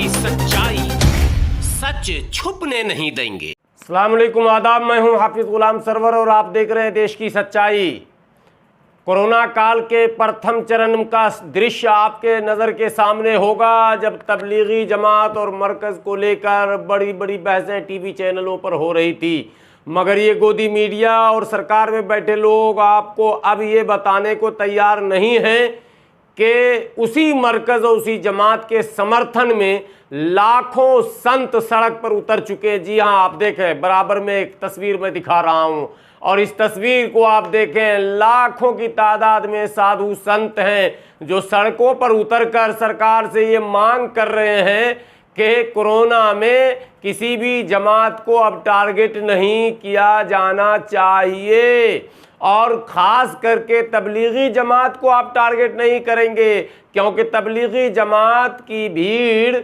की सच्चाई सच छुपने नहीं देंगे। अस्सलाम वालेकुम, आदाब। मैं हूं हाफिज गुलाम सरवर और आप देख रहे हैं देश की सच्चाई। कोरोना काल के प्रथम चरण का दृश्य आपके नज़र के सामने होगा, जब तबलीगी जमात और मरकज़ को लेकर बड़ी बड़ी बहसें टीवी चैनलों पर हो रही थी। मगर ये गोदी मीडिया और सरकार में बैठे लोग आपको अब ये बताने को तैयार नहीं हैं कि उसी मरकज़ और उसी जमात के समर्थन में लाखों संत सड़क पर उतर चुके हैं। जी हाँ, आप देखें, बराबर में एक तस्वीर मैं दिखा रहा हूँ और इस तस्वीर को आप देखें, लाखों की तादाद में साधु संत हैं जो सड़कों पर उतरकर सरकार से ये मांग कर रहे हैं कि कोरोना में किसी भी जमात को अब टारगेट नहीं किया जाना चाहिए और ख़ास करके तबलीगी जमात को आप टारगेट नहीं करेंगे, क्योंकि तबलीगी जमात की भीड़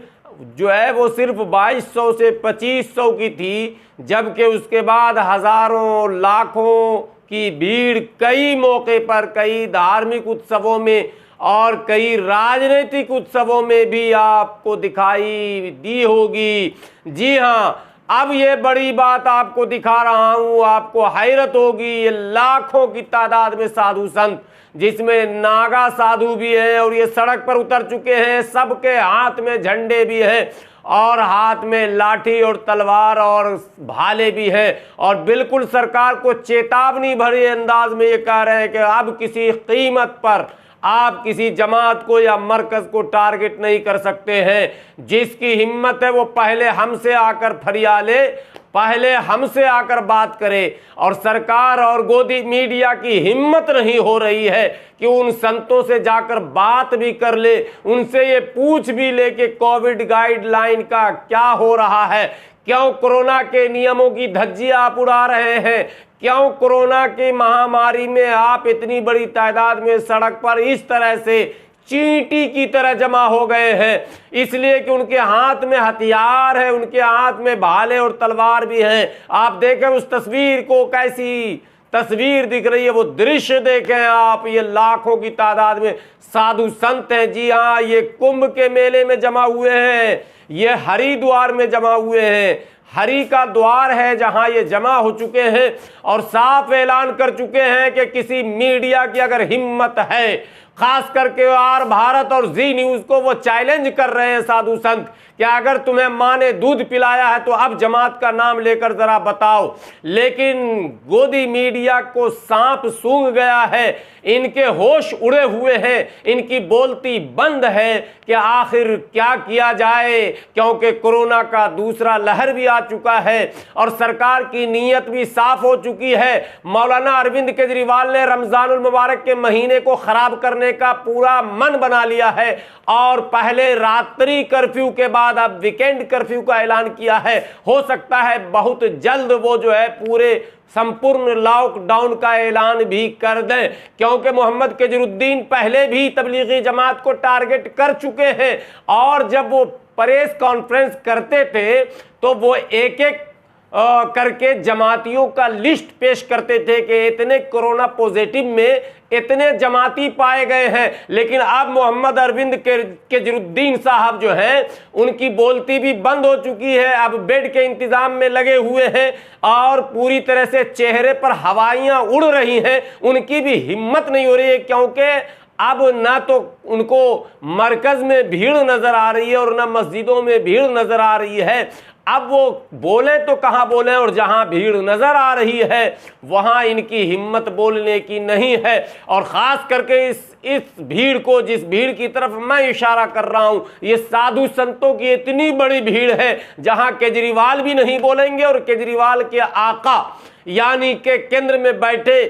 जो है वो सिर्फ 2200 से 2500 की थी, जबकि उसके बाद हज़ारों लाखों की भीड़ कई मौके पर, कई धार्मिक उत्सवों में और कई राजनीतिक उत्सवों में भी आपको दिखाई दी होगी। जी हाँ, अब ये बड़ी बात आपको दिखा रहा हूँ, आपको हैरत होगी। ये लाखों की तादाद में साधु संत, जिसमें नागा साधु भी हैं और ये सड़क पर उतर चुके हैं, सबके हाथ में झंडे भी हैं और हाथ में लाठी और तलवार और भाले भी हैं और बिल्कुल सरकार को चेतावनी भरे अंदाज में ये कह रहे हैं कि अब किसी कीमत पर आप किसी जमात को या मरकज़ को टारगेट नहीं कर सकते हैं। जिसकी हिम्मत है वो पहले हमसे आकर फरियाले, पहले हमसे आकर बात करे। और सरकार और गोदी मीडिया की हिम्मत नहीं हो रही है कि उन संतों से जाकर बात भी कर ले, उनसे ये पूछ भी ले कि कोविड गाइडलाइन का क्या हो रहा है, क्यों कोरोना के नियमों की धज्जियां आप उड़ा रहे हैं, क्यों कोरोना की महामारी में आप इतनी बड़ी तादाद में सड़क पर इस तरह से चींटी की तरह जमा हो गए हैं। इसलिए कि उनके हाथ में हथियार है, उनके हाथ में भाले और तलवार भी हैं। आप देखें उस तस्वीर को, कैसी तस्वीर दिख रही है, वो दृश्य देखें आप। ये लाखों की तादाद में साधु संत हैं। जी हाँ, ये कुंभ के मेले में जमा हुए हैं, ये हरिद्वार में जमा हुए हैं। हरि का द्वार है जहां ये जमा हो चुके हैं और साफ ऐलान कर चुके हैं कि किसी मीडिया की अगर हिम्मत है, खास करके आर भारत और जी न्यूज़ को वो चैलेंज कर रहे हैं साधु संत कि अगर तुम्हें माँ ने दूध पिलाया है तो अब जमात का नाम लेकर जरा बताओ। लेकिन गोदी मीडिया को सांप सूंघ गया है, इनके होश उड़े हुए हैं, इनकी बोलती बंद है कि आखिर क्या किया जाए, क्योंकि कोरोना का दूसरा लहर भी आ चुका है और सरकार की नीयत भी साफ हो चुकी है। मौलाना अरविंद केजरीवाल ने रमजानुल मुबारक के महीने को खराब करने का पूरा मन बना लिया है और पहले रात्रि कर्फ्यू के बाद अब वीकेंड कर्फ्यू का ऐलान किया है। हो सकता है बहुत जल्द वो जो है पूरे संपूर्ण लॉकडाउन का ऐलान भी कर दें, क्योंकि मोहम्मद केजरुद्दीन पहले भी तबलीगी जमात को टारगेट कर चुके हैं और जब वो प्रेस कॉन्फ्रेंस करते थे तो वो एक एक करके जमातियों का लिस्ट पेश करते थे कि इतने कोरोना पॉजिटिव में इतने जमाती पाए गए हैं। लेकिन अब मोहम्मद अरविंद केजरुद्दीन साहब जो हैं, उनकी बोलती भी बंद हो चुकी है। अब बेड के इंतजाम में लगे हुए हैं और पूरी तरह से चेहरे पर हवाइयां उड़ रही हैं। उनकी भी हिम्मत नहीं हो रही है, क्योंकि अब ना तो उनको मरकज़ में भीड़ नज़र आ रही है और ना मस्जिदों में भीड़ नज़र आ रही है। अब वो बोले तो कहाँ बोले, और जहाँ भीड़ नज़र आ रही है वहाँ इनकी हिम्मत बोलने की नहीं है। और ख़ास करके इस भीड़ को, जिस भीड़ की तरफ मैं इशारा कर रहा हूँ, ये साधु संतों की इतनी बड़ी भीड़ है जहाँ केजरीवाल भी नहीं बोलेंगे और केजरीवाल के आका यानी के केंद्र में बैठे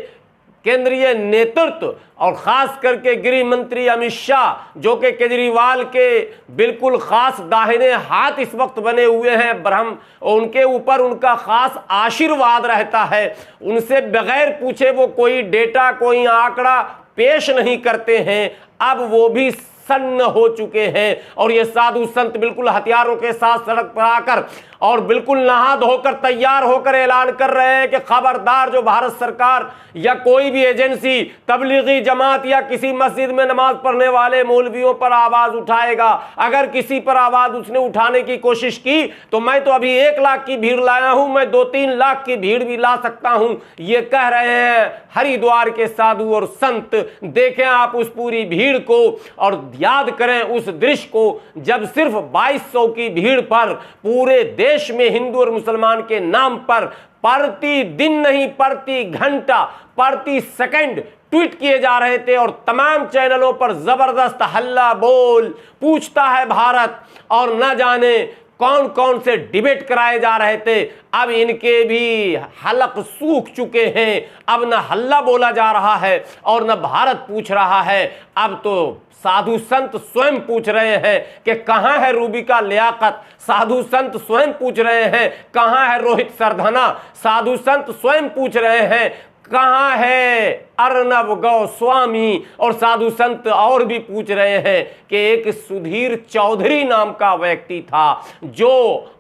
केंद्रीय नेतृत्व और खास करके गृह मंत्री अमित शाह, जो कि केजरीवाल के बिल्कुल खास दाहिने हाथ इस वक्त बने हुए हैं, ब्रह्म, उनके ऊपर उनका खास आशीर्वाद रहता है। उनसे बगैर पूछे वो कोई डेटा, कोई आंकड़ा पेश नहीं करते हैं। अब वो भी सन्न हो चुके हैं और ये साधु संत बिल्कुल हथियारों के साथ सड़क पर आकर और बिल्कुल नहा धोकर तैयार होकर ऐलान कर रहे हैं कि खबरदार जो भारत सरकार या कोई भी एजेंसी तबलीगी जमात या किसी मस्जिद में नमाज पढ़ने वाले मौलवियों पर आवाज उठाएगा, अगर किसी पर आवाज उसने उठाने की कोशिश की तो मैं तो अभी 1 लाख की भीड़ लाया हूं, मैं 2-3 लाख की भीड़ भी ला सकता हूं, ये कह रहे हैं हरिद्वार के साधु और संत। देखें आप उस पूरी भीड़ को और याद करें उस दृश्य को जब सिर्फ 2200 की भीड़ पर पूरे देश में हिंदू और मुसलमान के नाम पर प्रति दिन नहीं, प्रति घंटा, प्रति सेकंड ट्वीट किए जा रहे थे और तमाम चैनलों पर जबरदस्त हल्ला बोल पूछता है भारत और न जाने कौन कौन से डिबेट कराए जा रहे थे। अब इनके भी हलक सूख चुके हैं, अब न हल्ला बोला जा रहा है और न भारत पूछ रहा है, अब तो साधु संत स्वयं पूछ रहे हैं कि कहां है रूबिका लियाकत। साधु संत स्वयं पूछ रहे हैं कहां है रोहित सरधना। साधु संत स्वयं पूछ रहे हैं कहां है अर्नब गोस्वामी। और साधु संत और भी पूछ रहे हैं कि एक सुधीर चौधरी नाम का व्यक्ति था जो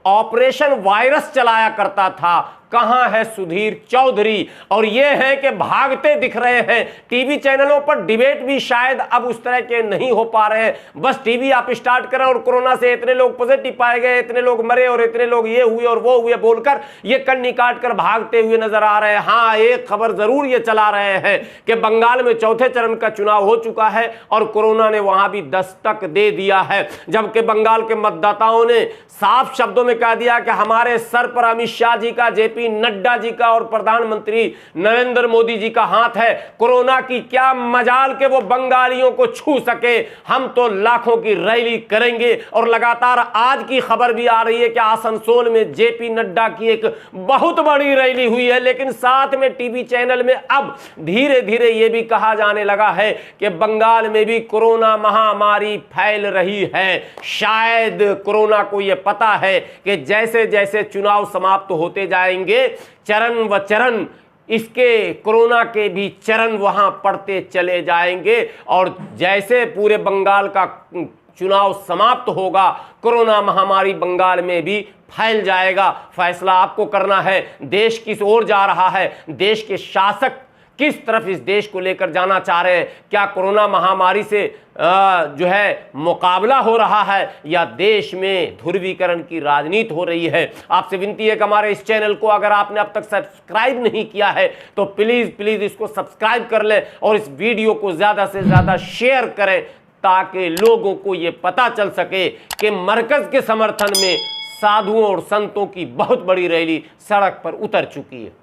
ऑपरेशन वायरस चलाया करता था, कहां है सुधीर चौधरी। और ये है कि भागते दिख रहे हैं। टीवी चैनलों पर डिबेट भी शायद अब उस तरह के नहीं हो पा रहे हैं, बस टीवी आप स्टार्ट करें और कोरोना से इतने लोग पॉजिटिव पाए गए, इतने लोग मरे और इतने लोग ये हुए और वो हुए बोलकर ये कन्नी काट कर भागते हुए नजर आ रहे हैं। हाँ, एक खबर जरूर ये चला रहे हैं कि बंगाल में 4थे चरण का चुनाव हो चुका है और कोरोना ने वहां भी दस्तक दे दिया है, जबकि बंगाल के मतदाताओं ने साफ शब्दों में कह दिया कि हमारे सर पर अमित शाह जी का, जेपी नड्डा जी का और प्रधानमंत्री नरेंद्र मोदी जी का हाथ है। कोरोना की क्या मजाल के वो बंगालियों को छू सके, हम तो लाखों की रैली करेंगे। और लगातार आज की खबर भी आ रही है कि आसनसोल में जेपी नड्डा की एक बहुत बड़ी रैली हुई है, लेकिन साथ में टीवी चैनल में अब धीरे धीरे यह भी कहा जाने लगा है कि बंगाल में भी कोरोना महामारी फैल रही है। शायद कोरोना को यह पता है कि जैसे जैसे चुनाव समाप्त होते जाएंगे चरण व चरण इसके कोरोना के भी चरण वहां पड़ते चले जाएंगे और जैसे पूरे बंगाल का चुनाव समाप्त होगा कोरोना महामारी बंगाल में भी फैल जाएगा। फैसला आपको करना है, देश किस ओर जा रहा है, देश के शासक किस तरफ इस देश को लेकर जाना चाह रहे हैं। क्या कोरोना महामारी से जो है मुकाबला हो रहा है या देश में ध्रुवीकरण की राजनीति हो रही है। आपसे विनती है कि हमारे इस चैनल को अगर आपने अब तक सब्सक्राइब नहीं किया है तो प्लीज प्लीज इसको सब्सक्राइब कर लें और इस वीडियो को ज्यादा से ज्यादा शेयर करें ताकि लोगों को ये पता चल सके कि मरकज के समर्थन में साधुओं और संतों की बहुत बड़ी रैली सड़क पर उतर चुकी है।